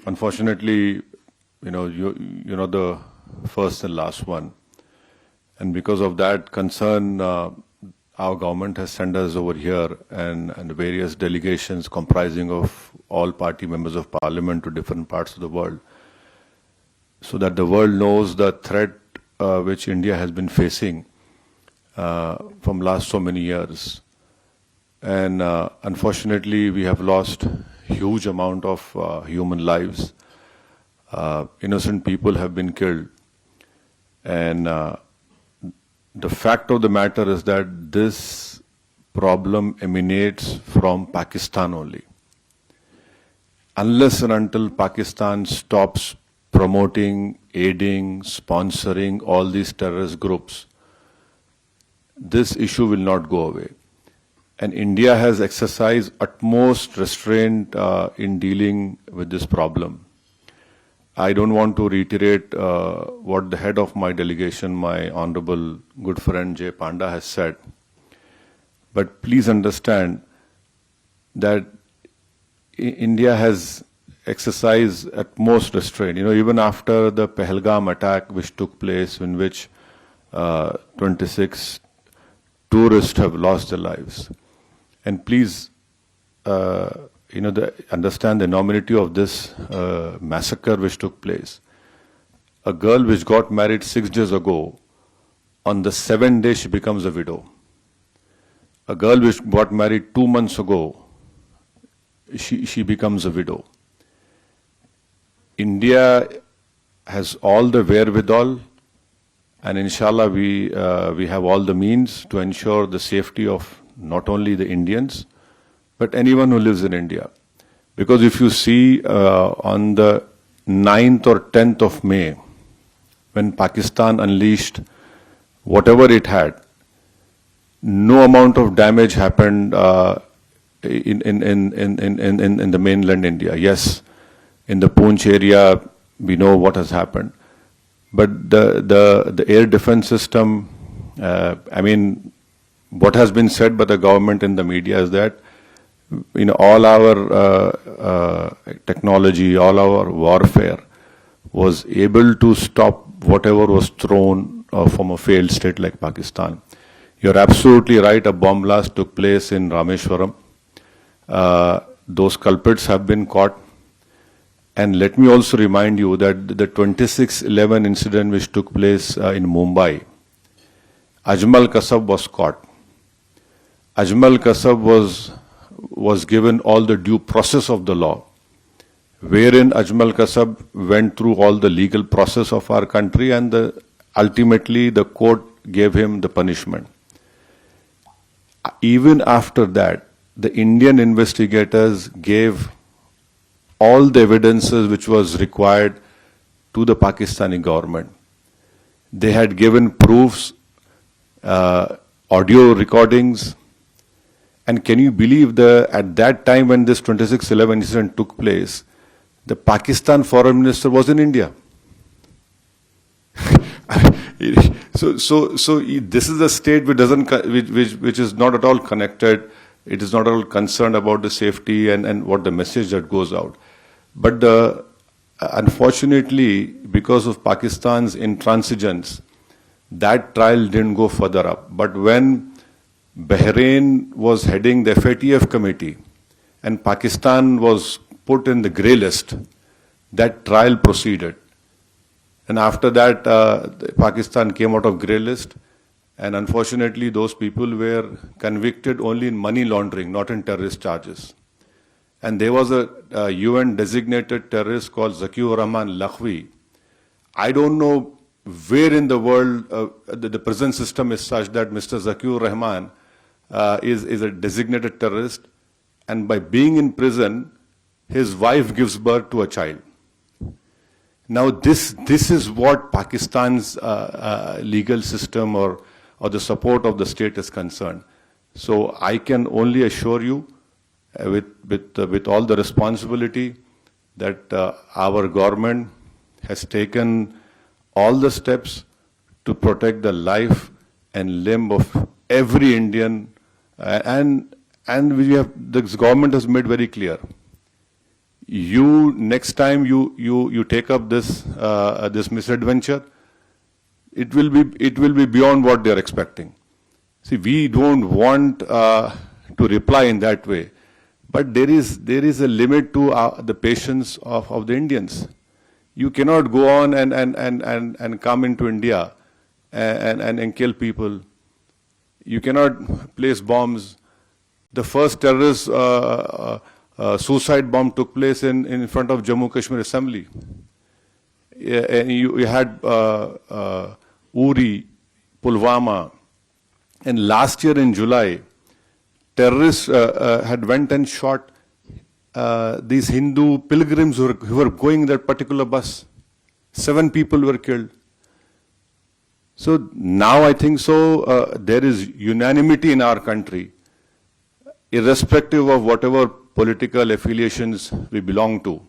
Unfortunately, you're not the first and last one. And because of that concern, our government has sent us over here and various delegations comprising of all party members of parliament to different parts of the world, so that the world knows the threat which India has been facing from last so many years. And unfortunately, we have lost huge amount of human lives. Innocent people have been killed. And the fact of the matter is that this problem emanates from Pakistan only. Unless and until Pakistan stops promoting, aiding, sponsoring all these terrorist groups, this issue will not go away. And India has exercised utmost restraint in dealing with this problem. I don't want to reiterate what the head of my delegation, my honorable good friend Jay Panda, has said. But please understand that India has exercised utmost restraint. Even after the Pahalgam attack which took place, in which 26 tourists have lost their lives. And please, understand the enormity of this massacre which took place. A girl which got married 6 days ago, on the 7th day she becomes a widow. A girl which got married 2 months ago, she becomes a widow. India has all the wherewithal, and inshallah we have all the means to ensure the safety of not only the Indians, but anyone who lives in India. Because if you see on the 9th or 10th of May, when Pakistan unleashed whatever it had, no amount of damage happened in the mainland India. Yes, in the Poonch area, we know what has happened. But the air defense system, what has been said by the government in the media is that all our technology, all our warfare was able to stop whatever was thrown from a failed state like Pakistan. You're absolutely right, a bomb blast took place in Rameshwaram. Those culprits have been caught. And let me also remind you that the 26/11 incident which took place in Mumbai, Ajmal Kasab was caught. Ajmal Kasab was given all the due process of the law, wherein Ajmal Kasab went through all the legal process of our country, and ultimately the court gave him the punishment. Even after that, the Indian investigators gave all the evidences which was required to the Pakistani government. They had given proofs, audio recordings. And can you believe at that time when this 26/11 incident took place, the Pakistan foreign minister was in India. So this is a state which is not at all connected. It is not at all concerned about the safety and what the message that goes out. But unfortunately, because of Pakistan's intransigence, that trial didn't go further up. But when Bahrain was heading the FATF committee and Pakistan was put in the grey list, that trial proceeded. And after that, Pakistan came out of grey list, and unfortunately those people were convicted only in money laundering, not in terrorist charges. And there was a UN designated terrorist called Zakiur Rahman Lakhvi. I don't know where in the world the prison system is such that Mr. Zakiur Rahman is a designated terrorist, and by being in prison, his wife gives birth to a child. Now this is what Pakistan's legal system or the support of the state is concerned. So I can only assure you, with all the responsibility, that our government has taken all the steps to protect the life and limb of every Indian, and this government has made very clear. you next time you take up this misadventure, it will be beyond what they are expecting. See, we don't want to reply in that way, but there is a limit to the patience of the Indians. You cannot go on and come into India and kill people. You cannot place bombs. The first terrorist suicide bomb took place in front of Jammu Kashmir Assembly. And you had Uri, Pulwama, and last year in July, terrorists had went and shot these Hindu pilgrims who were going that particular bus. 7 people were killed. So now I think there is unanimity in our country, irrespective of whatever political affiliations we belong to.